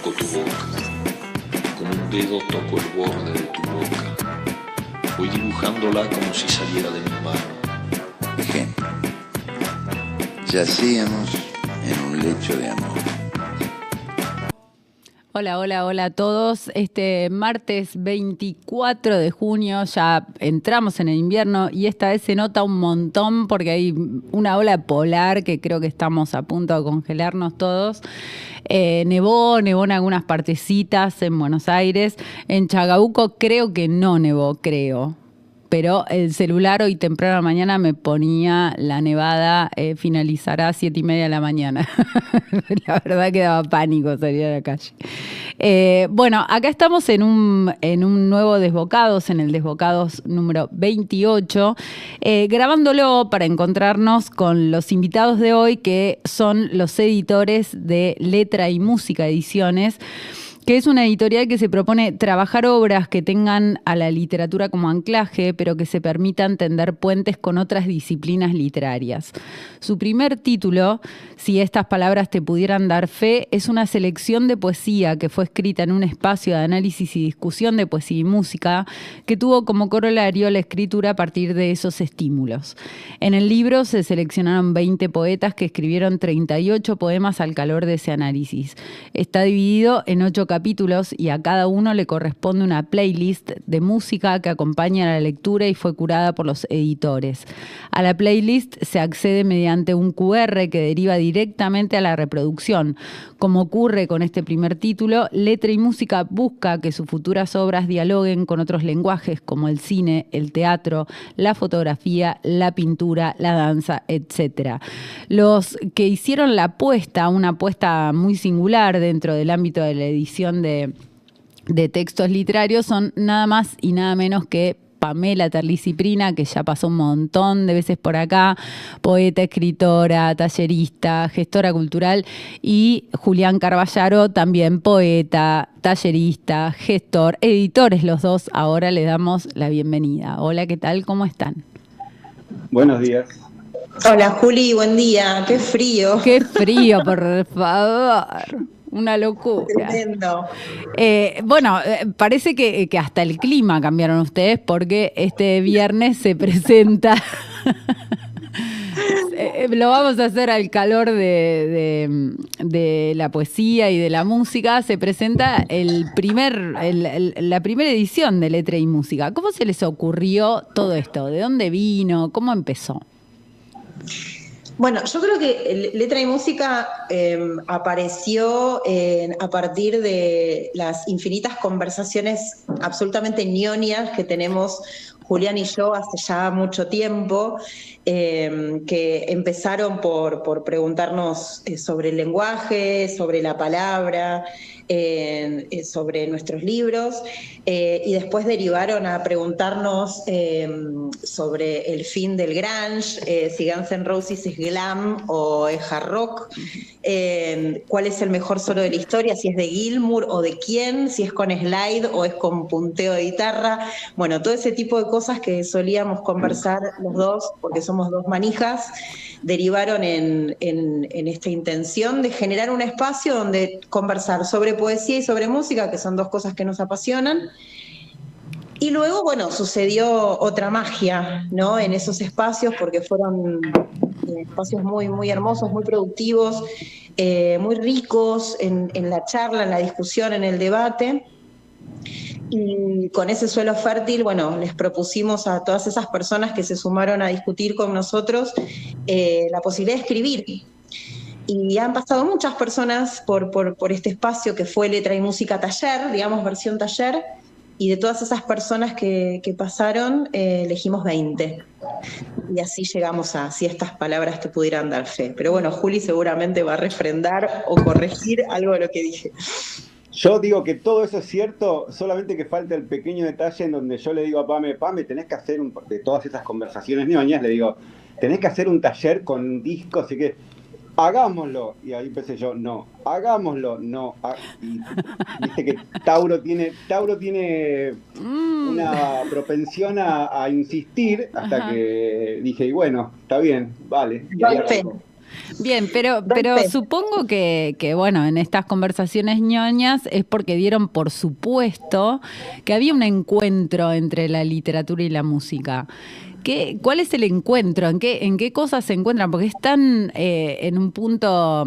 toco tu boca, con un dedo toco el borde de tu boca. Voy dibujándola como si saliera de mi mano. Ejemplo. Yacíamos en un lecho de amor. Hola, hola, hola a todos. Este martes 24 de junio ya entramos en el invierno y esta vez se nota un montón porque hay una ola polar que creo que estamos a punto de congelarnos todos. Nevó en algunas partecitas en Buenos Aires. En Chacabuco creo que no nevó, pero el celular hoy temprano a la mañana me ponía la nevada, finalizará a 7:30 de la mañana. La verdad que daba pánico salir a la calle. Bueno, acá estamos en un nuevo Desbocados, en el Desbocados número 28, grabándolo para encontrarnos con los invitados de hoy, que son los editores de Letra y Música Ediciones, que es una editorial que se propone trabajar obras que tengan a la literatura como anclaje, pero que se permitan tender puentes con otras disciplinas literarias. Su primer título, Si estas palabras te pudieran dar fe, es una selección de poesía que fue escrita en un espacio de análisis y discusión de poesía y música, que tuvo como corolario la escritura a partir de esos estímulos. En el libro se seleccionaron 20 poetas que escribieron 38 poemas al calor de ese análisis. Está dividido en 8 capítulos y a cada uno le corresponde una playlist de música que acompaña a la lectura y fue curada por los editores. A la playlist se accede mediante un QR que deriva directamente a la reproducción. Como ocurre con este primer título, Letra y Música busca que sus futuras obras dialoguen con otros lenguajes como el cine, el teatro, la fotografía, la pintura, la danza, etc. Los que hicieron la apuesta, una apuesta muy singular dentro del ámbito de la edición de textos literarios, son nada más y nada menos que Pamela Terliciprina, que ya pasó un montón de veces por acá, poeta, escritora, tallerista, gestora cultural, y Julián Carballaro, también poeta, tallerista, gestor, editores los dos. Ahora le damos la bienvenida. Hola, ¿qué tal? ¿Cómo están? Buenos días. Hola Juli, buen día. Qué frío. Qué frío, por favor. Una locura. Tremendo. Bueno, parece que hasta el clima cambiaron ustedes, porque este viernes se presenta, lo vamos a hacer al calor de la poesía y de la música, se presenta la primera edición de Letra y Música. ¿Cómo se les ocurrió todo esto? ¿De dónde vino? ¿Cómo empezó? Bueno, yo creo que Letra y Música apareció a partir de las infinitas conversaciones absolutamente ñoñas que tenemos Julián y yo hace ya mucho tiempo, que empezaron por preguntarnos sobre el lenguaje, sobre la palabra, sobre nuestros libros, y después derivaron a preguntarnos sobre el fin del grunge, si Guns N' Roses es glam o es hard rock, cuál es el mejor solo de la historia, si es de Gilmour o de quién, si es con slide o es con punteo de guitarra. Bueno, todo ese tipo de cosas que solíamos conversar los dos, porque somos dos manijas, derivaron en esta intención de generar un espacio donde conversar sobre poesía y sobre música, que son dos cosas que nos apasionan. Y luego, bueno, sucedió otra magia, ¿no? En esos espacios, porque fueron espacios muy, muy hermosos, muy productivos, muy ricos en la charla, en la discusión, en el debate. Y con ese suelo fértil, bueno, les propusimos a todas esas personas que se sumaron a discutir con nosotros la posibilidad de escribir. Y han pasado muchas personas por este espacio que fue Letra y Música Taller, digamos, versión taller, y de todas esas personas que pasaron, elegimos 20. Y así llegamos a si estas palabras te pudieran dar fe. Pero bueno, Juli seguramente va a refrendar o corregir algo de lo que dije. Yo digo que todo eso es cierto, solamente que falta el pequeño detalle en donde yo le digo a Pame, tenés que hacer de todas esas conversaciones ñoñas, le digo, tenés que hacer un taller con discos, así que hagámoslo. Y ahí empecé yo, no, hagámoslo, no. Y viste que Tauro tiene una propensión a insistir, hasta que dije, y bueno, está bien, vale. Y ahí Bien, pero supongo que, bueno, en estas conversaciones ñoñas es porque dieron por supuesto que había un encuentro entre la literatura y la música. ¿Cuál es el encuentro? ¿En qué cosas se encuentran? Porque están en un punto,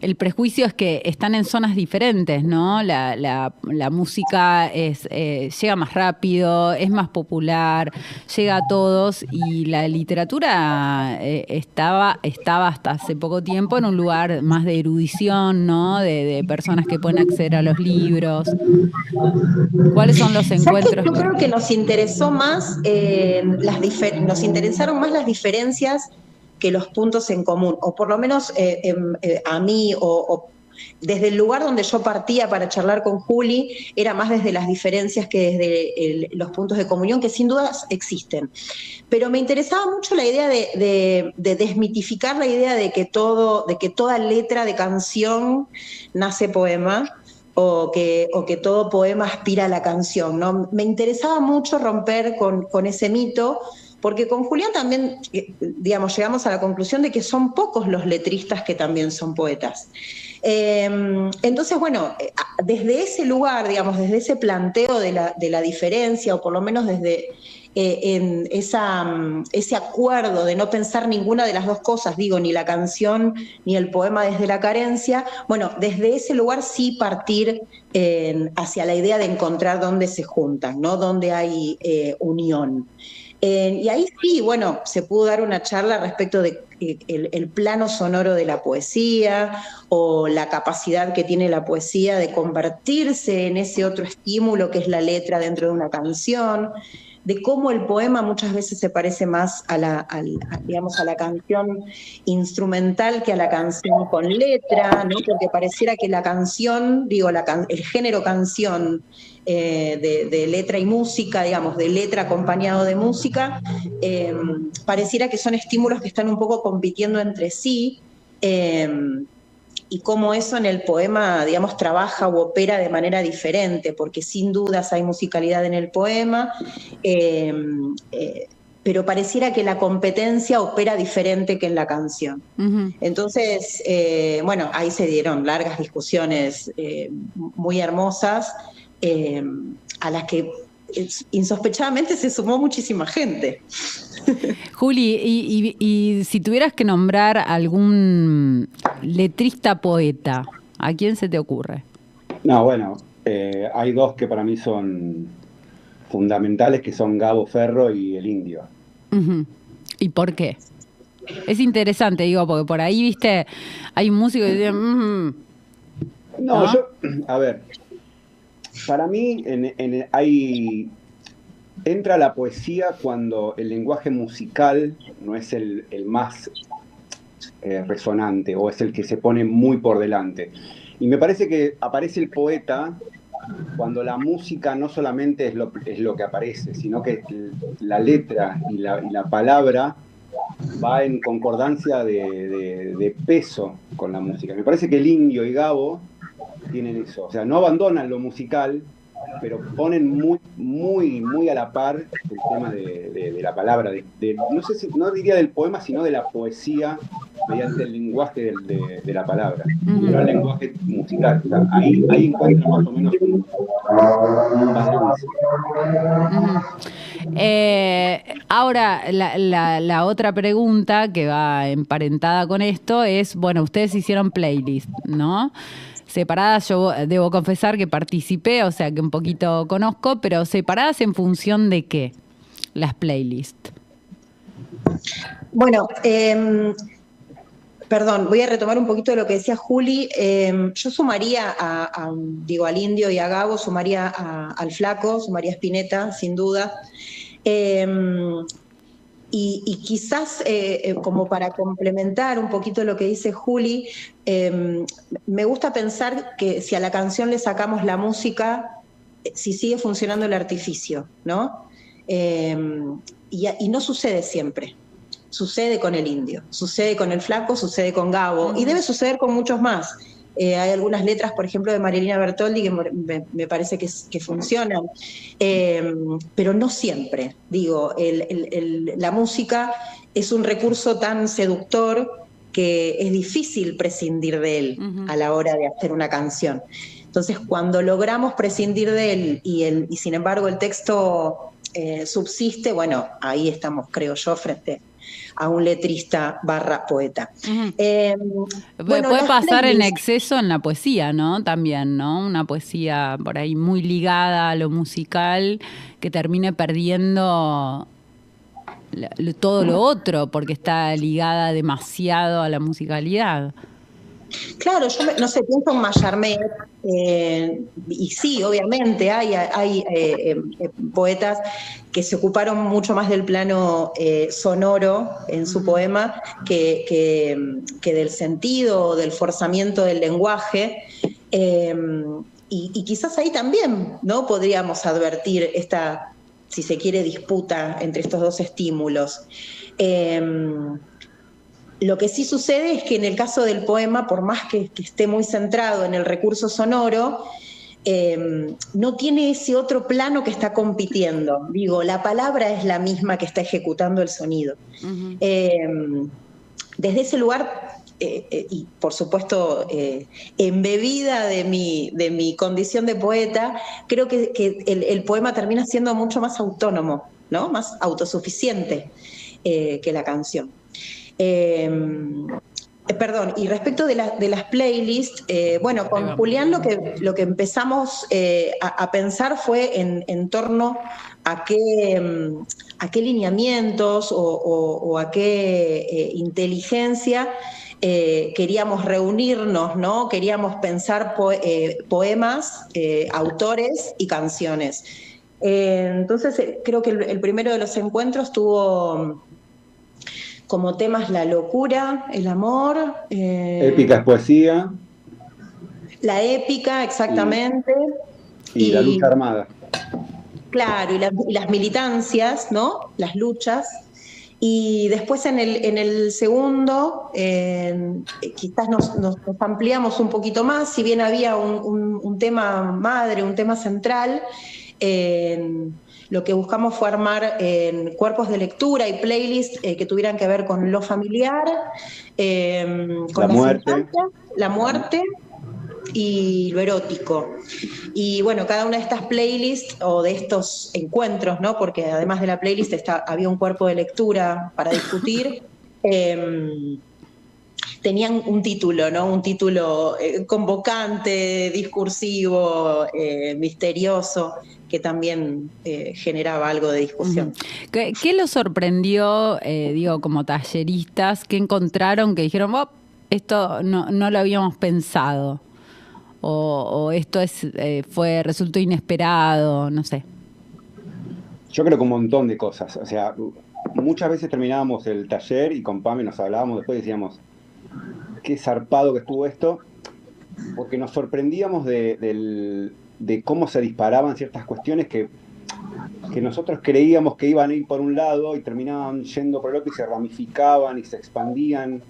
el prejuicio es que están en zonas diferentes, ¿no? La música llega más rápido, es más popular, llega a todos, y la literatura estaba hasta hace poco tiempo en un lugar más de erudición, ¿no? De personas que pueden acceder a los libros. ¿Cuáles son los encuentros? Yo creo que nos interesó más nos interesaron más las diferencias que los puntos en común, o por lo menos a mí, o desde el lugar donde yo partía para charlar con Juli, era más desde las diferencias que desde los puntos de comunión, que sin dudas existen. Pero me interesaba mucho la idea de desmitificar la idea de que toda letra de canción nace poema, o que todo poema aspira a la canción, ¿no? Me interesaba mucho romper con ese mito, porque con Julián también, digamos, llegamos a la conclusión de que son pocos los letristas que también son poetas. Entonces, bueno, desde ese lugar, digamos, desde ese planteo de la diferencia, o por lo menos desde en ese acuerdo de no pensar ninguna de las dos cosas, digo, ni la canción ni el poema desde la carencia, bueno, desde ese lugar sí partir hacia la idea de encontrar dónde se juntan, ¿no? Dónde hay unión. Y ahí sí, bueno, se pudo dar una charla respecto de el plano sonoro de la poesía, o la capacidad que tiene la poesía de convertirse en ese otro estímulo que es la letra dentro de una canción, de cómo el poema muchas veces se parece más a la canción instrumental que a la canción con letra, ¿no? Porque pareciera que la canción, digo, el género canción de letra y música, digamos, de letra acompañado de música, pareciera que son estímulos que están un poco compitiendo entre sí, y cómo eso en el poema, digamos, trabaja o opera de manera diferente, porque sin dudas hay musicalidad en el poema, pero pareciera que la competencia opera diferente que en la canción. Uh-huh. Entonces, bueno, ahí se dieron largas discusiones muy hermosas, a las que insospechadamente se sumó muchísima gente. Juli, y si tuvieras que nombrar algún letrista poeta, ¿a quién se te ocurre? No, bueno, hay dos que para mí son fundamentales, que son Gabo Ferro y el Indio. Uh-huh. ¿Y por qué? Es interesante, digo, porque por ahí, viste, hay un músico que dice... No, yo, a ver, para mí entra la poesía cuando el lenguaje musical no es el más resonante, o es el que se pone muy por delante. Y me parece que aparece el poeta cuando la música no solamente es lo que aparece, sino que la letra y la palabra va en concordancia de peso con la música. Me parece que el Indio y Gabo tienen eso, o sea, no abandonan lo musical, pero ponen muy a la par el tema de la palabra, no sé si, no diría del poema, sino de la poesía mediante el lenguaje de la palabra, pero el lenguaje musical. O sea, ahí encuentra más o menos un balance. Ahora, la otra pregunta que va emparentada con esto es, bueno, ustedes hicieron playlist, ¿no? Separadas, yo debo confesar que participé, o sea que un poquito conozco, pero separadas en función de qué, las playlists. Bueno, perdón, voy a retomar un poquito de lo que decía Juli. Yo sumaría al Indio y a Gabo, sumaría al Flaco, sumaría a Spinetta, sin duda. Y quizás, como para complementar un poquito lo que dice Juli, me gusta pensar que si a la canción le sacamos la música, si sigue funcionando el artificio, ¿no? Y no sucede siempre. Sucede con el Indio, sucede con el Flaco, sucede con Gabo, y debe suceder con muchos más. Hay algunas letras, por ejemplo, de Marilina Bertoldi que me parece que funcionan, pero no siempre. Digo, la música es un recurso tan seductor que es difícil prescindir de él a la hora de hacer una canción. Entonces, cuando logramos prescindir de él y sin embargo el texto subsiste, bueno, ahí estamos, creo yo, frente a un letrista / poeta. Bueno, puede pasar en exceso en la poesía, ¿no? También, ¿no? Una poesía por ahí muy ligada a lo musical que termine perdiendo todo lo otro porque está ligada demasiado a la musicalidad. Claro, yo no sé, pienso en Mallarmé, y sí, obviamente hay poetas que se ocuparon mucho más del plano sonoro en su poema que del sentido, del forzamiento del lenguaje, y quizás ahí también, ¿no? Podríamos advertir esta, si se quiere, disputa entre estos dos estímulos. Lo que sí sucede es que en el caso del poema, por más que esté muy centrado en el recurso sonoro, no tiene ese otro plano que está compitiendo. Digo, la palabra es la misma que está ejecutando el sonido. Desde ese lugar, y por supuesto embebida de mi condición de poeta, creo que el poema termina siendo mucho más autónomo, ¿no? Más autosuficiente que la canción. Perdón, y respecto de las playlists, bueno, con Julián lo que empezamos a pensar fue en torno a qué lineamientos o a qué inteligencia queríamos reunirnos, ¿no? Queríamos pensar poemas, autores y canciones. Entonces, creo que el primero de los encuentros tuvo como temas la locura, el amor. Épicas poesía. La épica, exactamente. Y la lucha armada. Claro, y las militancias, ¿no? Las luchas. Y después en el segundo, quizás nos ampliamos un poquito más, si bien había un tema madre, un tema central. Lo que buscamos fue armar cuerpos de lectura y playlists que tuvieran que ver con lo familiar, con la muerte y lo erótico. Y bueno, cada una de estas playlists o de estos encuentros, ¿no? Porque además de la playlist había un cuerpo de lectura para discutir, tenían un título, ¿no? Un título convocante, discursivo, misterioso, que también generaba algo de discusión. ¿Qué los sorprendió, digo, como talleristas? ¿Qué encontraron que dijeron, oh, esto no lo habíamos pensado? O esto resultó inesperado, no sé. Yo creo que un montón de cosas. O sea, muchas veces terminábamos el taller y con Pame nos hablábamos después y decíamos, qué zarpado que estuvo esto, porque nos sorprendíamos de cómo se disparaban ciertas cuestiones que nosotros creíamos que iban a ir por un lado y terminaban yendo por el otro y se ramificaban y se expandían.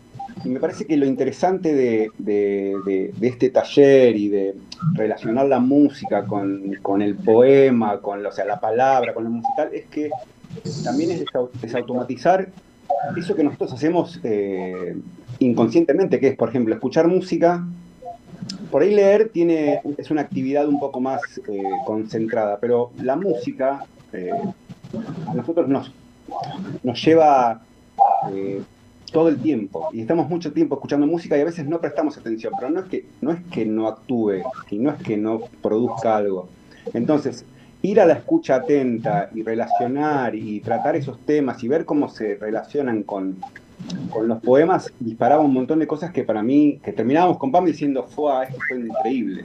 Y me parece que lo interesante de este taller y de relacionar la música con el poema, o sea, la palabra, con lo musical, es que también es desautomatizar eso que nosotros hacemos inconscientemente, que es, por ejemplo, escuchar música. Por ahí leer es una actividad un poco más concentrada, pero la música a nosotros nos lleva todo el tiempo, y estamos mucho tiempo escuchando música y a veces no prestamos atención, pero no es que no actúe, y no es que no produzca algo. Entonces, ir a la escucha atenta y relacionar y tratar esos temas y ver cómo se relacionan con los poemas, disparaba un montón de cosas que para mí, que terminábamos con Pam diciendo, esto fue increíble.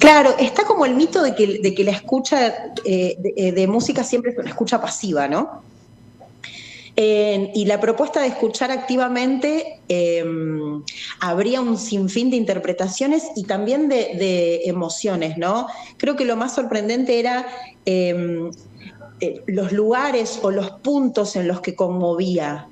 Claro, está como el mito de que la escucha de música siempre es una escucha pasiva, ¿no? Y la propuesta de escuchar activamente habría un sinfín de interpretaciones y también de emociones, ¿no? Creo que lo más sorprendente era los lugares o los puntos en los que conmovía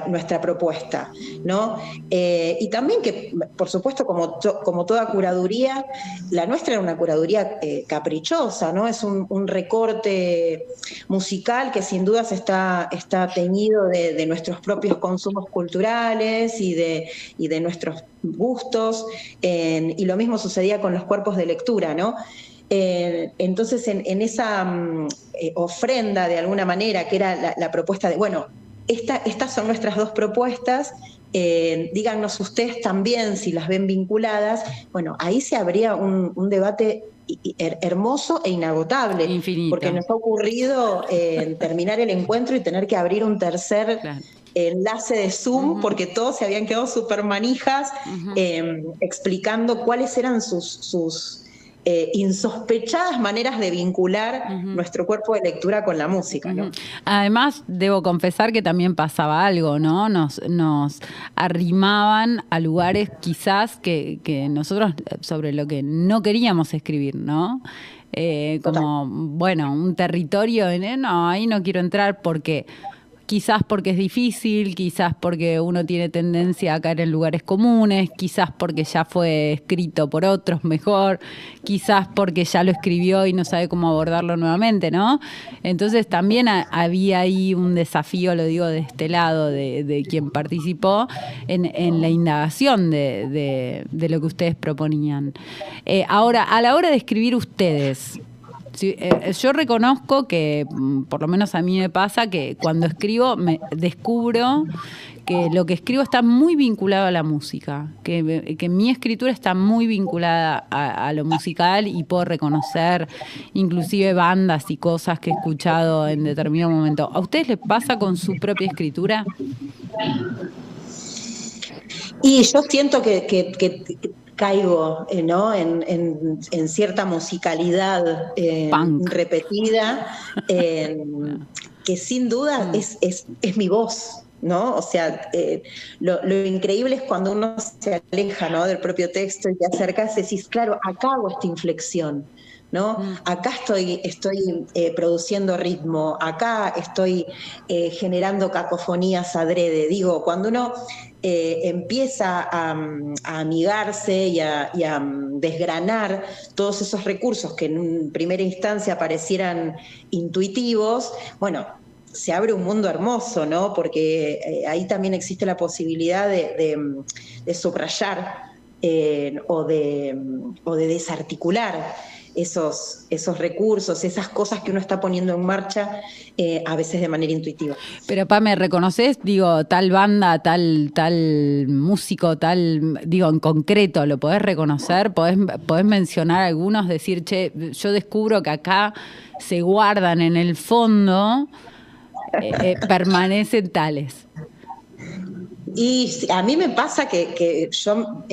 nuestra propuesta, ¿no? Y también que, por supuesto, como toda curaduría, la nuestra era una curaduría caprichosa, ¿no? Es un recorte musical que sin dudas está teñido de nuestros propios consumos culturales y de nuestros gustos, y lo mismo sucedía con los cuerpos de lectura, ¿no? Entonces, en esa ofrenda, de alguna manera, que era la propuesta de, bueno, estas son nuestras dos propuestas, díganos ustedes también si las ven vinculadas. Bueno, ahí se abría un debate hermoso e inagotable, infinito, porque nos ha ocurrido terminar el encuentro y tener que abrir un tercer enlace de Zoom, porque todos se habían quedado súper manijas, explicando cuáles eran sus insospechadas maneras de vincular nuestro cuerpo de lectura con la música, ¿no? Además, debo confesar que también pasaba algo, ¿no? Nos arrimaban a lugares quizás que nosotros sobre lo que no queríamos escribir, ¿no? Como, bueno, un territorio, no, ahí no quiero entrar porque... Quizás porque es difícil, quizás porque uno tiene tendencia a caer en lugares comunes, quizás porque ya fue escrito por otros mejor, quizás porque ya lo escribió y no sabe cómo abordarlo nuevamente, ¿no? Entonces también había ahí un desafío, lo digo de este lado, de quien participó, en la indagación de lo que ustedes proponían. Ahora, a la hora de escribir ustedes... Sí, yo reconozco que, por lo menos a mí me pasa, que cuando escribo me descubro que lo que escribo está muy vinculado a la música, que mi escritura está muy vinculada a lo musical y puedo reconocer inclusive bandas y cosas que he escuchado en determinado momento. ¿A ustedes les pasa con su propia escritura? Y yo siento que caigo, ¿no? en cierta musicalidad repetida, que sin duda es mi voz, ¿no? O sea, lo increíble es cuando uno se aleja, ¿no?, del propio texto y te acercas y decís, claro, acá hago esta inflexión, ¿no? Acá estoy produciendo ritmo, acá estoy generando cacofonías adrede. Digo, cuando uno empieza a amigarse y a desgranar todos esos recursos que en primera instancia parecieran intuitivos, bueno, se abre un mundo hermoso, ¿no? Porque ahí también existe la posibilidad de subrayar o de desarticular esos recursos, esas cosas que uno está poniendo en marcha, a veces de manera intuitiva. Pero Pame, ¿reconoces, digo, tal banda, tal músico, tal, digo, en concreto, lo podés reconocer? ¿Podés mencionar algunos? Decir, che, yo descubro que acá se guardan en el fondo, permanecen tales. Y a mí me pasa que yo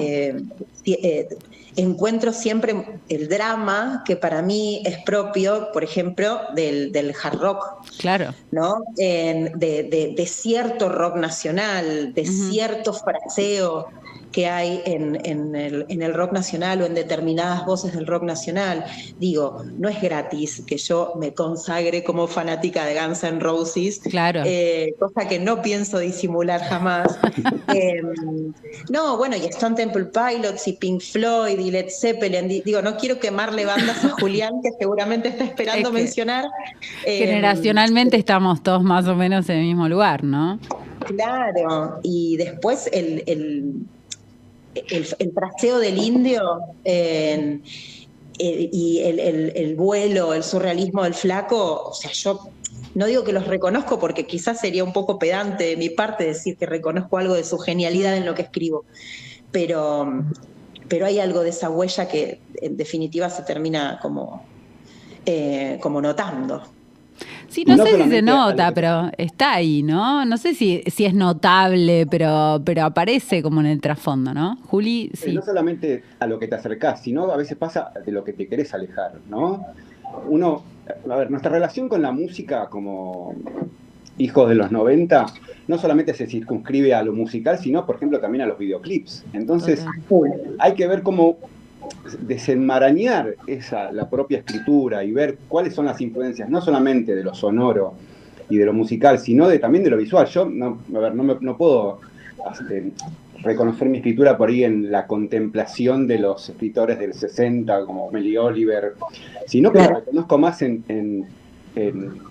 encuentro siempre el drama que para mí es propio, por ejemplo, del hard rock. Claro. ¿No? De cierto rock nacional, de cierto fraseo que hay en el rock nacional o en determinadas voces del rock nacional. Digo, no es gratis que yo me consagre como fanática de Guns N' Roses, claro. Cosa que no pienso disimular jamás. No, bueno, y Stone Temple Pilots y Pink Floyd y Led Zeppelin. Digo, no quiero quemarle bandas a Julián, que seguramente está esperando mencionar. Generacionalmente estamos todos más o menos en el mismo lugar, ¿no? Claro, y después el fraseo del indio y el vuelo, el surrealismo del flaco, o sea, yo no digo que los reconozco porque quizás sería un poco pedante de mi parte decir que reconozco algo de su genialidad en lo que escribo, pero hay algo de esa huella que en definitiva se termina como notando. Sí, no sé si se nota, pero está ahí, ¿no? No sé si es notable, pero aparece como en el trasfondo, ¿no? Juli, sí. No solamente a lo que te acercás, sino a veces pasa de lo que te querés alejar, ¿no? Nuestra relación con la música como hijos de los 90 no solamente se circunscribe a lo musical, sino, por ejemplo, también a los videoclips. Entonces, hay que ver cómo desenmarañar la propia escritura y ver cuáles son las influencias, no solamente de lo sonoro y de lo musical, sino también de lo visual. Yo no puedo reconocer mi escritura por ahí en la contemplación de los escritores del 60, como Melly Oliver, sino que la reconozco más en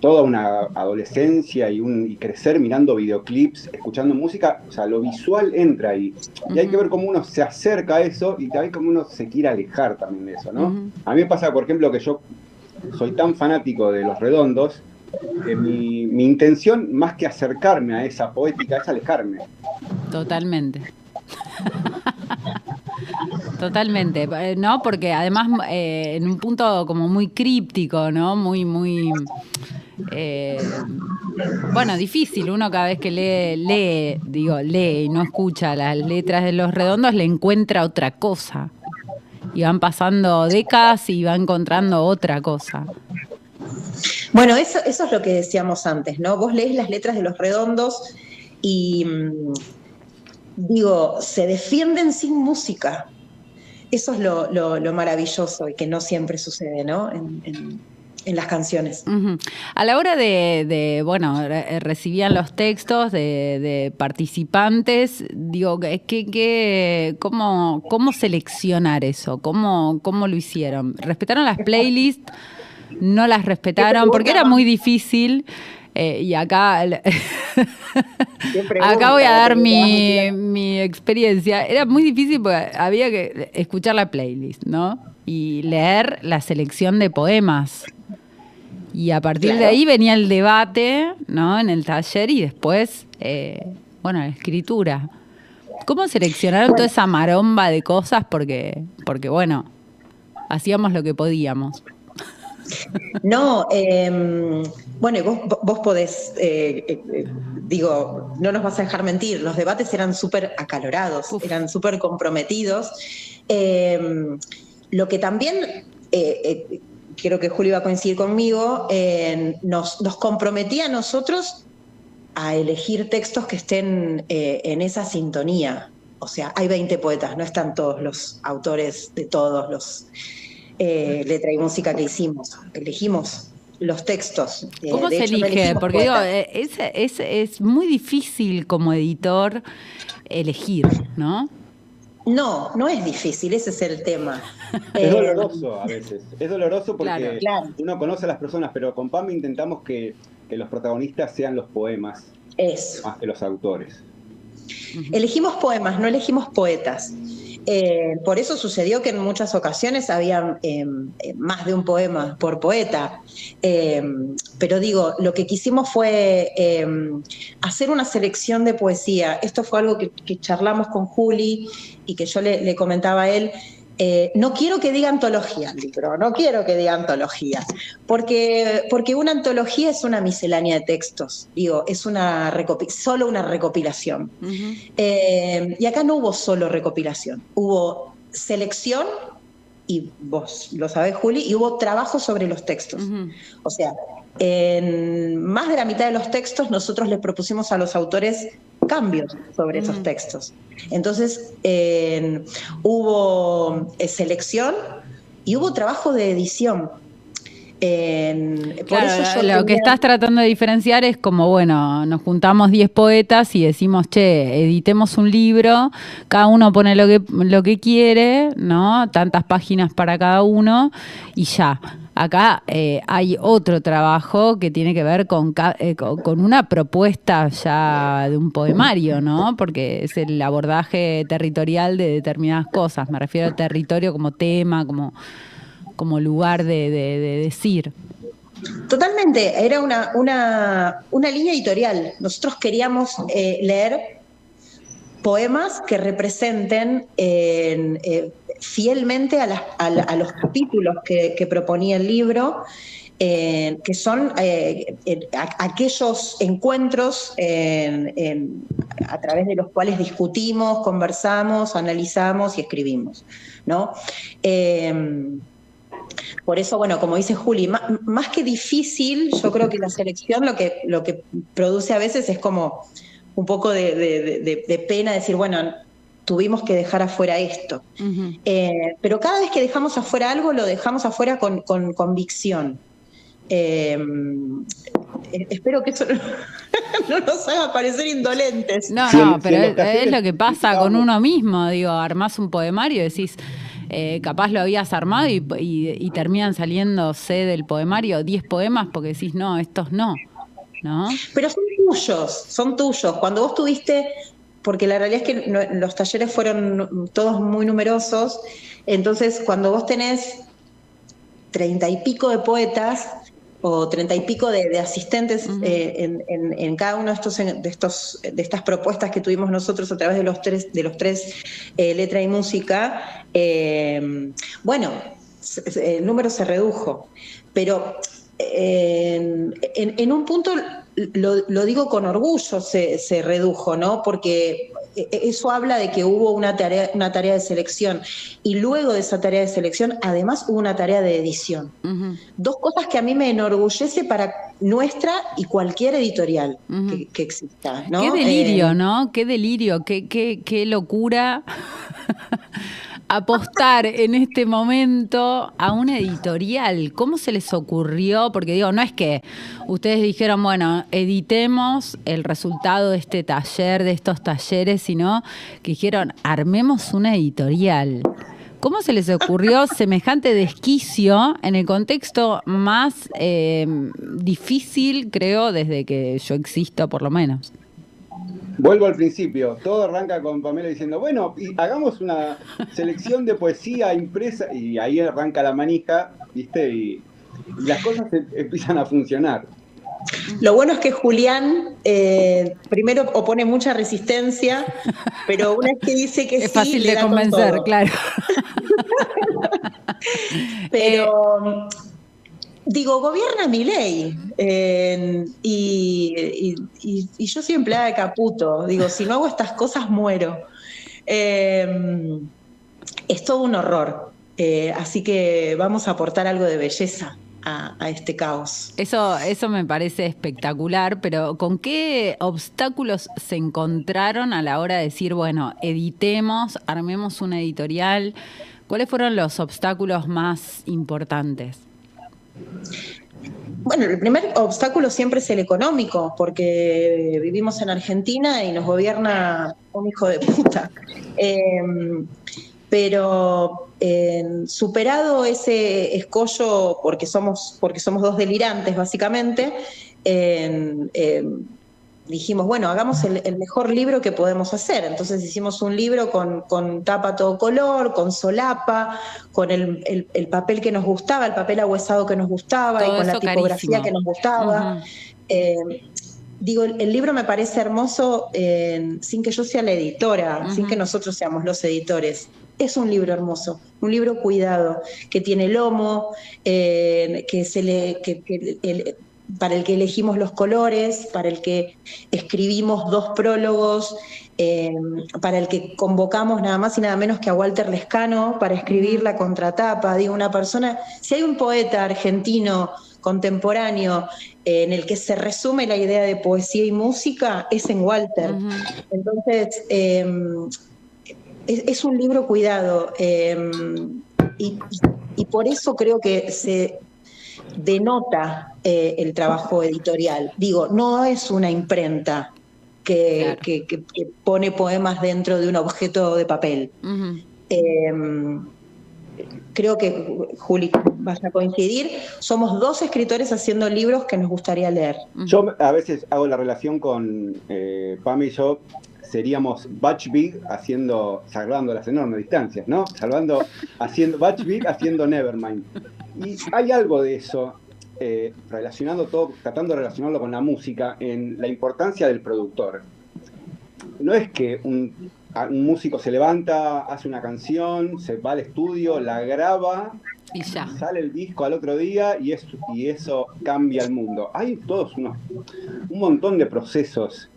toda una adolescencia y crecer mirando videoclips, escuchando música. O sea, lo visual entra ahí. Y hay que ver cómo uno se acerca a eso y también cómo uno se quiere alejar también de eso, ¿no? A mí me pasa, por ejemplo, que yo soy tan fanático de Los Redondos que mi intención, más que acercarme a esa poética, es alejarme. Totalmente. Totalmente, ¿no? Porque además en un punto como muy críptico, ¿no? Muy, bueno, difícil. Uno cada vez que lee y no escucha las letras de Los Redondos, le encuentra otra cosa. Y van pasando décadas y va encontrando otra cosa. Bueno, eso es lo que decíamos antes, ¿no? Vos lees las letras de Los Redondos y, se defienden sin música. Eso es lo maravilloso y que no siempre sucede, ¿no? En las canciones. Uh-huh. A la hora recibían los textos de participantes, ¿cómo seleccionar eso? ¿Cómo lo hicieron? ¿Respetaron las playlists? ¿No las respetaron? Porque era muy difícil. Y acá voy a dar mi experiencia. Era muy difícil porque había que escuchar la playlist, ¿no? Y leer la selección de poemas. Y a partir de ahí venía el debate, ¿no? En el taller y después, la escritura. ¿Cómo seleccionaron toda esa maromba de cosas? Porque hacíamos lo que podíamos. No, vos podés, no nos vas a dejar mentir, los debates eran súper acalorados, eran súper comprometidos. Lo que también, creo que Juli va a coincidir conmigo, nos comprometía a nosotros a elegir textos que estén en esa sintonía. O sea, hay 20 poetas, no están todos los autores de todos los... letra y música que elegimos los textos. ¿Cómo se elige? Porque es muy difícil como editor elegir, ¿no? No es difícil, ese es el tema. Es doloroso a veces, es doloroso porque uno conoce a las personas, pero con Pam intentamos que los protagonistas sean los poemas, más que los autores. Elegimos poemas, no elegimos poetas. Por eso sucedió que en muchas ocasiones había más de un poema por poeta. Pero lo que quisimos fue hacer una selección de poesía. Esto fue algo que charlamos con Juli y que yo le comentaba a él. No quiero que diga antología el libro, no quiero que diga antología, porque una antología es una miscelánea de textos, es solo una recopilación. Uh-huh. Y acá no hubo solo recopilación, hubo selección, y vos lo sabés, Juli, y hubo trabajo sobre los textos. Uh-huh. O sea, en más de la mitad de los textos nosotros les propusimos a los autores cambios sobre esos textos. Entonces, hubo selección y hubo trabajo de edición. Por eso lo que estás tratando de diferenciar es como, nos juntamos 10 poetas y decimos, editemos un libro, cada uno pone lo que quiere, ¿no? Tantas páginas para cada uno y ya. Acá hay otro trabajo que tiene que ver con una propuesta ya de un poemario, ¿no? Porque es el abordaje territorial de determinadas cosas. Me refiero al territorio como tema, como lugar de decir. Totalmente, era una línea editorial. Nosotros queríamos leer poemas que representen fielmente a los capítulos que proponía el libro, que son aquellos encuentros a través de los cuales discutimos, conversamos, analizamos y escribimos, ¿no? Por eso, como dice Juli, más que difícil, yo creo que la selección lo que produce a veces es como un poco de pena decir, tuvimos que dejar afuera esto. Uh-huh. Pero cada vez que dejamos afuera algo, lo dejamos afuera con convicción. espero que eso no nos haga parecer indolentes. No, Si no, en pero los es talleres lo que pasa con explicábamos- uno mismo. Digo, armás un poemario y decís, capaz lo habías armado y terminan saliéndose del poemario 10 poemas porque decís, no, estos no, ¿no? Pero son tuyos. Cuando vos tuviste, porque la realidad es que los talleres fueron todos muy numerosos, entonces cuando vos tenés 30 y pico de poetas o 30 y pico de asistentes en cada uno de estas propuestas que tuvimos nosotros a través de los tres letra y música, bueno, el número se redujo, pero en un punto lo digo con orgullo, se redujo, ¿no? Porque eso habla de que hubo una tarea de selección, y luego de esa tarea de selección además hubo una tarea de edición. Dos cosas que a mí me enorgullece para nuestra y cualquier editorial que exista, ¿no? Qué delirio, ¿no? Qué delirio, qué locura apostar en este momento a una editorial. ¿Cómo se les ocurrió? Porque digo, no es que ustedes dijeron, bueno, editemos el resultado de este taller, de estos talleres, sino que dijeron, armemos una editorial. ¿Cómo se les ocurrió semejante desquicio en el contexto más difícil, creo, desde que yo existo, por lo menos? Vuelvo al principio, todo arranca con Pamela diciendo, bueno, y hagamos una selección de poesía impresa, y ahí arranca la manija, ¿viste? Y las cosas empiezan a funcionar. Lo bueno es que Julián primero opone mucha resistencia, pero una vez que dice que Es sí, fácil le de da con convencer, todo. claro. Pero digo, gobierna Milei, y yo soy empleada de Caputo. Digo, si no hago estas cosas muero. Es todo un horror. Así que vamos a aportar algo de belleza a este caos. Eso me parece espectacular, pero ¿con qué obstáculos se encontraron a la hora de decir, bueno, editemos, armemos una editorial? ¿Cuáles fueron los obstáculos más importantes? Bueno, el primer obstáculo siempre es el económico, porque vivimos en Argentina y nos gobierna un hijo de puta. Pero superado ese escollo, porque somos dos delirantes básicamente, dijimos, bueno, hagamos el mejor libro que podemos hacer. Entonces hicimos un libro con tapa todo color, con solapa, con el papel que nos gustaba, el papel ahuesado que nos gustaba, todo y con la tipografía carísimo. que nos gustaba. Digo, el libro me parece hermoso sin que yo sea la editora, sin que nosotros seamos los editores. Es un libro hermoso, un libro cuidado, que tiene lomo, para el que elegimos los colores, para el que escribimos 2 prólogos, para el que convocamos nada más y nada menos que a Walter Lescano para escribir la contratapa. Digo, una persona, si hay un poeta argentino contemporáneo en el que se resume la idea de poesía y música, es en Walter. Entonces, es un libro cuidado, y por eso creo que se denota el trabajo editorial. Digo, no es una imprenta que pone poemas dentro de un objeto de papel. Creo que, Juli, vas a coincidir, somos 2 escritores haciendo libros que nos gustaría leer. Yo a veces hago la relación con Pam y yo, seríamos Butch Vig salvando las enormes distancias, ¿no? Haciendo Butch Vig haciendo Nevermind. Y hay algo de eso, tratando de relacionarlo con la música, en la importancia del productor. No es que un músico se levanta, hace una canción, se va al estudio, la graba, Y ya. sale el disco al otro día y eso cambia el mundo. Hay todos un montón de procesos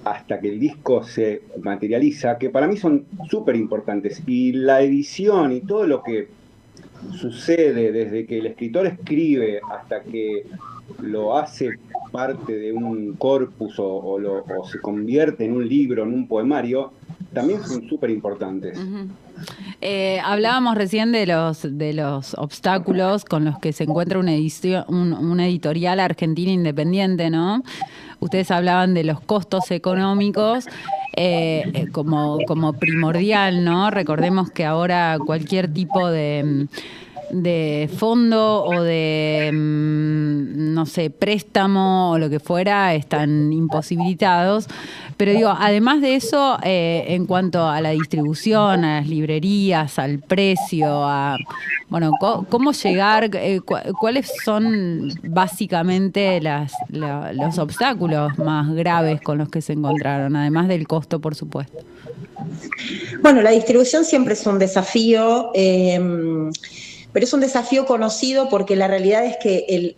hasta que el disco se materializa, que para mí son súper importantes. Y la edición y todo lo que sucede desde que el escritor escribe hasta que lo hace parte de un corpus o se convierte en un libro, en un poemario, también son súper importantes. Hablábamos recién de los obstáculos con los que se encuentra una editorial argentina independiente, ¿no? Ustedes hablaban de los costos económicos como primordial, ¿no? Recordemos que ahora cualquier tipo de fondo o de, no sé, préstamo o lo que fuera, están imposibilitados. Pero digo, además de eso, en cuanto a la distribución, a las librerías, al precio, bueno, ¿cómo llegar? ¿Cuáles son básicamente los obstáculos más graves con los que se encontraron, además del costo, por supuesto? Bueno, la distribución siempre es un desafío, pero es un desafío conocido porque la realidad es que el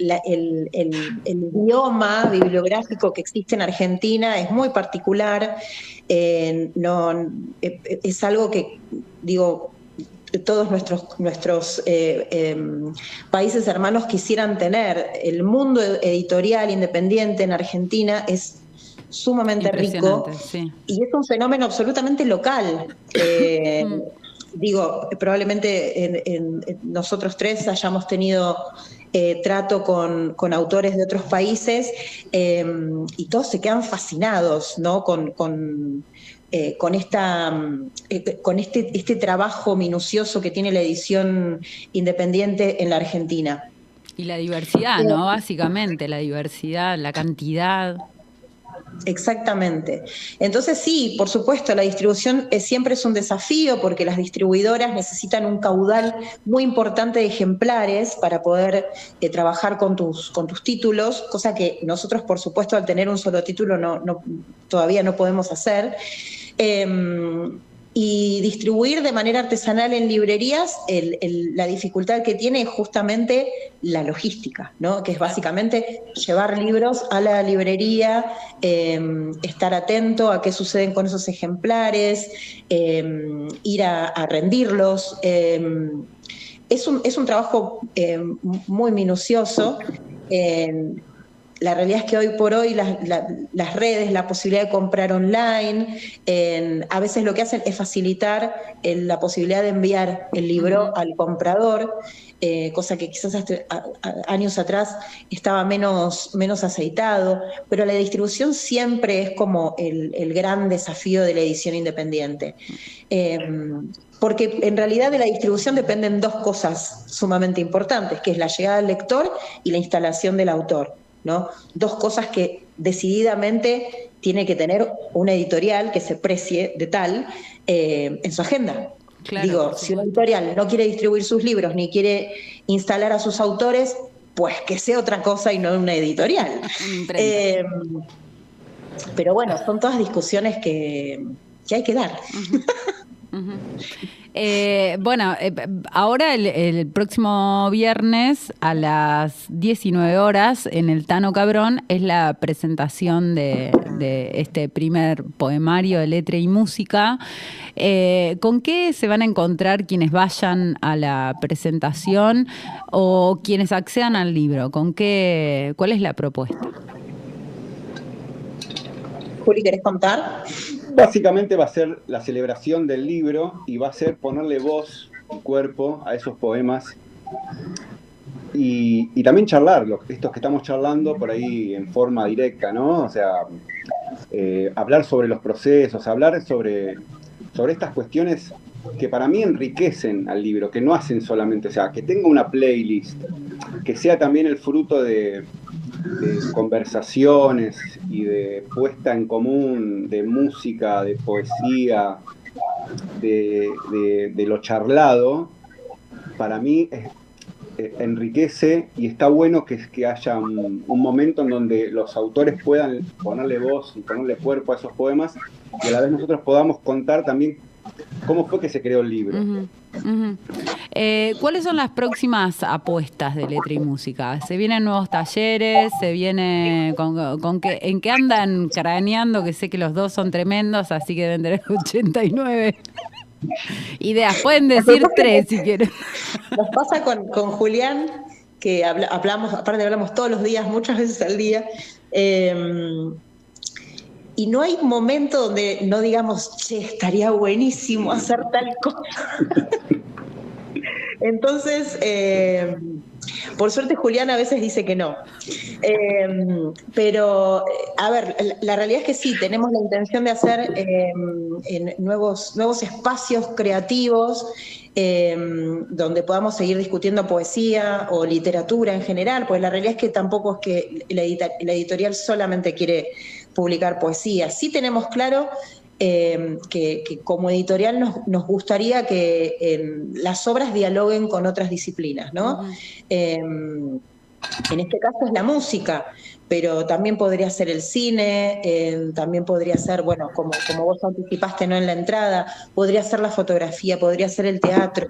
idioma bibliográfico que existe en Argentina es muy particular, es algo que, digo, todos nuestros países hermanos quisieran tener. El mundo editorial independiente en Argentina es sumamente rico, sí. Y es un fenómeno absolutamente local. Digo, probablemente nosotros tres hayamos tenido trato con autores de otros países y todos se quedan fascinados, ¿no? con este trabajo minucioso que tiene la edición independiente en la Argentina. Y la diversidad, ¿no? Básicamente, la diversidad, la cantidad. Exactamente. Entonces sí, por supuesto, la distribución siempre es un desafío porque las distribuidoras necesitan un caudal muy importante de ejemplares para poder trabajar con tus títulos, cosa que nosotros, por supuesto, al tener un solo título todavía no podemos hacer. Y distribuir de manera artesanal en librerías, la dificultad que tiene es justamente la logística, ¿no? Que es básicamente llevar libros a la librería, estar atento a qué suceden con esos ejemplares, ir a rendirlos. Es un trabajo muy minucioso. La realidad es que hoy por hoy las redes, la posibilidad de comprar online, a veces lo que hacen es facilitar la posibilidad de enviar el libro al comprador, cosa que quizás hasta años atrás estaba menos aceitado, pero la distribución siempre es como el gran desafío de la edición independiente. Porque en realidad de la distribución dependen dos cosas sumamente importantes, que es la llegada al lector y la instalación del autor, ¿no? Dos cosas que decididamente tiene que tener una editorial que se precie de tal en su agenda. Claro, digo, si una editorial no quiere distribuir sus libros ni quiere instalar a sus autores, pues que sea otra cosa y no una editorial. Pero bueno, son todas discusiones que hay que dar. Ahora el próximo viernes a las 19 horas en el Tano Cabrón es la presentación de este primer poemario de letra y música. ¿Con qué se van a encontrar quienes vayan a la presentación o quienes accedan al libro? ¿Cuál es la propuesta? Juli, ¿querés contar? Básicamente va a ser la celebración del libro y va a ser ponerle voz y cuerpo a esos poemas y también charlar, estos que estamos charlando por ahí en forma directa, ¿no? O sea, hablar sobre los procesos, hablar sobre estas cuestiones que para mí enriquecen al libro, que no hacen solamente, o sea, que tenga una playlist, que sea también el fruto de conversaciones y de puesta en común de música, de poesía, de lo charlado. Para mí enriquece y está bueno que haya un momento en donde los autores puedan ponerle voz y ponerle cuerpo a esos poemas y a la vez nosotros podamos contar también cómo fue que se creó el libro. ¿Cuáles son las próximas apuestas de letra y música? ¿Se vienen nuevos talleres? ¿Se viene en qué andan craneando? Que sé que los dos son tremendos, así que deben tener 89 ideas. Pueden decir 3 si quieren. Nos pasa con Julián, que hablamos todos los días, muchas veces al día. y no hay momento donde no digamos, che, estaría buenísimo hacer tal cosa. Entonces, por suerte Julián a veces dice que no. Pero, a ver, la realidad es que sí, tenemos la intención de hacer en nuevos espacios creativos donde podamos seguir discutiendo poesía o literatura en general, pues la realidad es que tampoco es que la editorial solamente quiere publicar poesía. Sí tenemos claro que como editorial nos gustaría que las obras dialoguen con otras disciplinas, ¿no? En este caso es la música, pero también podría ser el cine, también podría ser, bueno, como vos anticipaste, ¿no?, en la entrada, podría ser la fotografía, podría ser el teatro.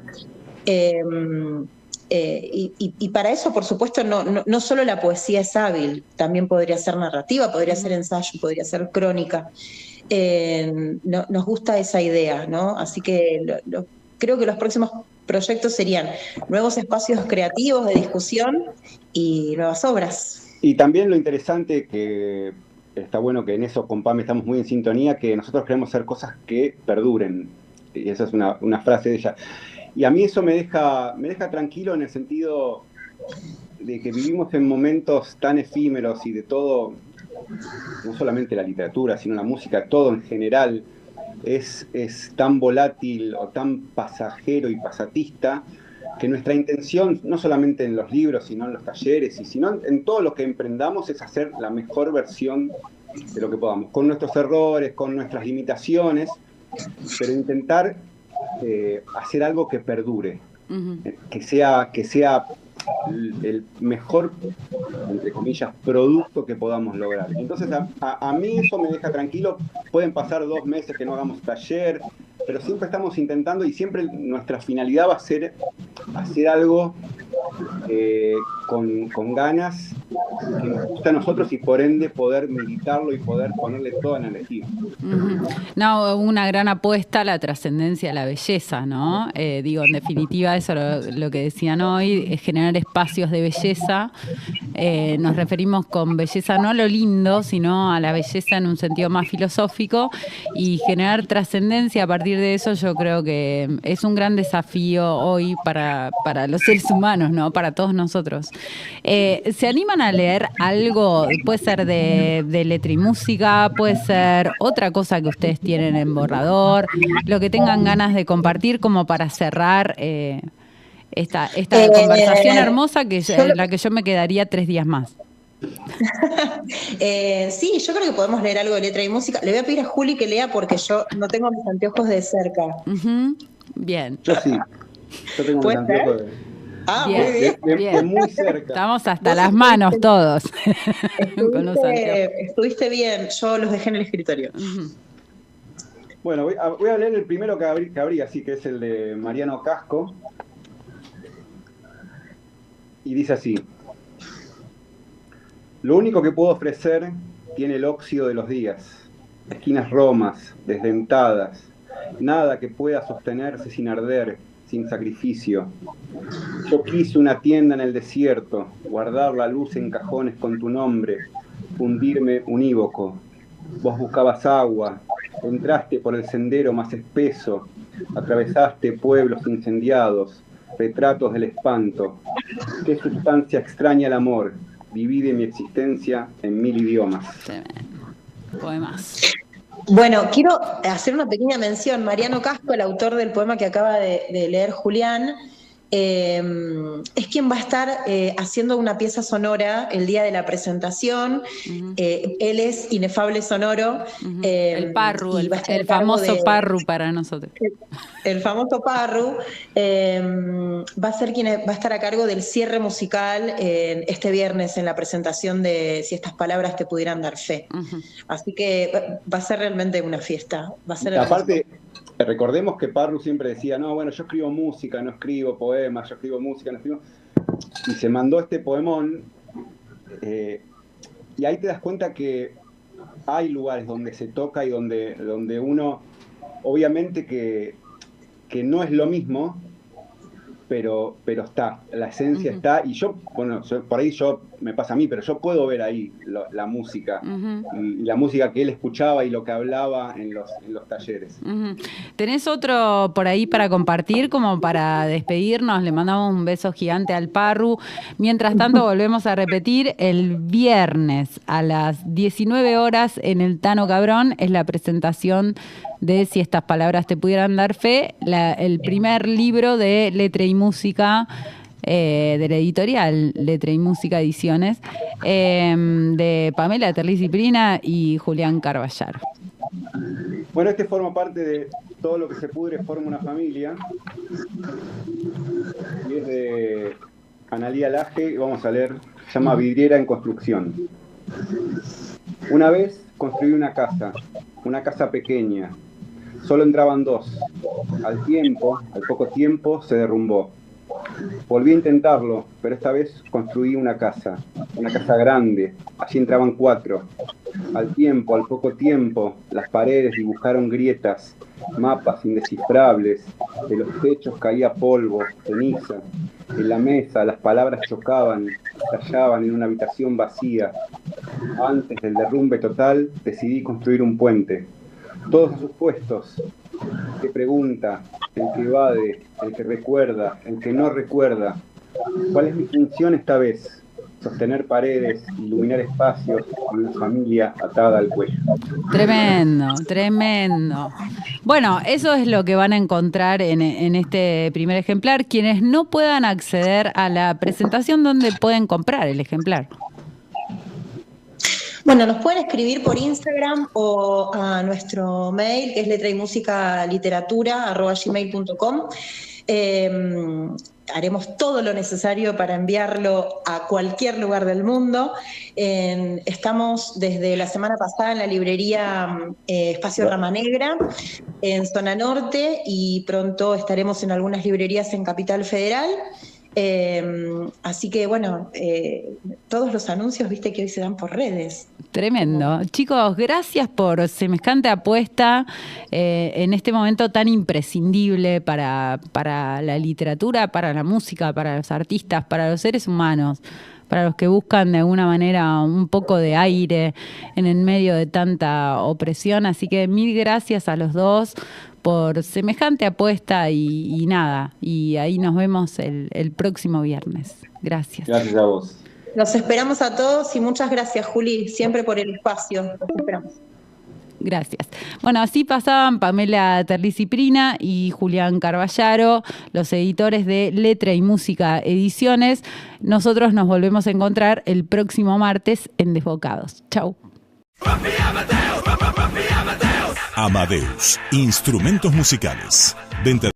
Y para eso, por supuesto, no solo la poesía es hábil, también podría ser narrativa, podría ser ensayo, podría ser crónica. Nos gusta esa idea, ¿no? Así que creo que los próximos proyectos serían nuevos espacios creativos de discusión y nuevas obras. Y también lo interesante, que está bueno que en eso con Pam estamos muy en sintonía, que nosotros queremos hacer cosas que perduren. Y esa es una frase de ella. Y a mí eso me deja tranquilo en el sentido de que vivimos en momentos tan efímeros y de todo, no solamente la literatura, sino la música, todo en general es tan volátil o tan pasajero y pasatista, que nuestra intención, no solamente en los libros, sino en los talleres, y sino en todo lo que emprendamos, es hacer la mejor versión de lo que podamos, con nuestros errores, con nuestras limitaciones, pero intentar hacer algo que perdure, que sea el mejor, entre comillas, producto que podamos lograr. Entonces a mí eso me deja tranquilo. Pueden pasar 2 meses que no hagamos taller, pero siempre estamos intentando, y siempre nuestra finalidad va a ser hacer algo con ganas, que nos gusta a nosotros, y por ende poder militarlo y poder ponerle toda la energía. No, una gran apuesta a la trascendencia, a la belleza, ¿no? Digo, en definitiva, eso lo que decían hoy, es generar espacios de belleza. Nos referimos con belleza no a lo lindo, sino a la belleza en un sentido más filosófico, y generar trascendencia a partir de eso. Yo creo que es un gran desafío hoy para los seres humanos, ¿no? Para todos nosotros. ¿Se animan a leer algo? Puede ser de letra y música, puede ser otra cosa que ustedes tienen en borrador, lo que tengan ganas de compartir, como para cerrar esta conversación hermosa, en la que yo me quedaría 3 días más. Sí, yo creo que podemos leer algo de letra y música. Le voy a pedir a Juli que lea, porque yo no tengo mis anteojos de cerca. Bien. Yo sí. Yo tengo mis anteojos bien, de muy cerca. Estamos hasta las manos todos. Estuviste bien, yo los dejé en el escritorio. Bueno, voy a leer el primero que abrí, así que es el de Mariano Casco. Y dice así: lo único que puedo ofrecer tiene el óxido de los días, esquinas romas, desdentadas, nada que pueda sostenerse sin arder, sin sacrificio. Yo quise una tienda en el desierto, guardar la luz en cajones con tu nombre, fundirme unívoco. Vos buscabas agua, entraste por el sendero más espeso, atravesaste pueblos incendiados, retratos del espanto. Qué sustancia extraña el amor, divide mi existencia en 1000 idiomas. Poemas. Bueno, quiero hacer una pequeña mención. Mariano Casco, el autor del poema que acaba de leer Julián, es quien va a estar haciendo una pieza sonora el día de la presentación. Él es Inefable Sonoro. El Parru, el famoso Parru para nosotros. El famoso Parru va a ser quien va a estar a cargo del cierre musical este viernes en la presentación de Si estas palabras te pudieran dar fe. Así que va a ser realmente una fiesta. Va a ser aparte, recordemos que Parru siempre decía, no, bueno, yo escribo música, no escribo poemas, yo escribo música, no escribo... Y se mandó este poemón, y ahí te das cuenta que hay lugares donde se toca y donde uno, obviamente que no es lo mismo, pero está, la esencia está, y por ahí me pasa a mí, pero yo puedo ver ahí la música, y la música que él escuchaba y lo que hablaba en los talleres. ¿Tenés otro por ahí para compartir, como para despedirnos? Le mandamos un beso gigante al Parru. Mientras tanto, volvemos a repetir, el viernes a las 19 horas en el Tano Cabrón es la presentación de Si estas palabras te pudieran dar fe, el primer libro de Letra y Música, de la editorial Letra y Música Ediciones, de Pamela Terlizzi-Prina y Julián Carballaro. Bueno, este forma parte de Todo lo que se pudre forma una familia, y es de Analía Laje, y vamos a leer, se llama Vidriera en construcción. Una vez construí una casa pequeña. Solo entraban 2. Al poco tiempo, se derrumbó. Volví a intentarlo, pero esta vez construí una casa grande. Allí entraban 4. Al poco tiempo, las paredes dibujaron grietas, mapas indescifrables. De los techos caía polvo, ceniza. En la mesa las palabras chocaban, estallaban en una habitación vacía. Antes del derrumbe total, decidí construir un puente. Todos a sus puestos. El que pregunta, el que evade, el que recuerda, el que no recuerda. ¿Cuál es mi función esta vez? Sostener paredes, iluminar espacios con la familia atada al cuello. Tremendo, tremendo. Bueno, eso es lo que van a encontrar en este primer ejemplar. Quienes no puedan acceder a la presentación, ¿dónde pueden comprar el ejemplar? Bueno, nos pueden escribir por Instagram o a nuestro mail, que es letraymusicaliteratura@gmail.com. Haremos todo lo necesario para enviarlo a cualquier lugar del mundo. Estamos desde la semana pasada en la librería Espacio Rama Negra, en Zona Norte, y pronto estaremos en algunas librerías en Capital Federal. Así que bueno, todos los anuncios, viste, que hoy se dan por redes. Tremendo. Chicos, gracias por semejante apuesta en este momento tan imprescindible para la literatura, para la música, para los artistas, para los seres humanos, para los que buscan de alguna manera un poco de aire en el medio de tanta opresión. Así que mil gracias a los dos por semejante apuesta y nada. Y ahí nos vemos el próximo viernes. Gracias. Gracias a vos. Los esperamos a todos y muchas gracias, Juli, siempre por el espacio. Los esperamos. Gracias. Bueno, así pasaban Pamela Terlizzi-Prina y Julián Carballaro, los editores de Letra y Música Ediciones. Nosotros nos volvemos a encontrar el próximo martes en Desbocados. Chau. Amadeus, instrumentos musicales. Venta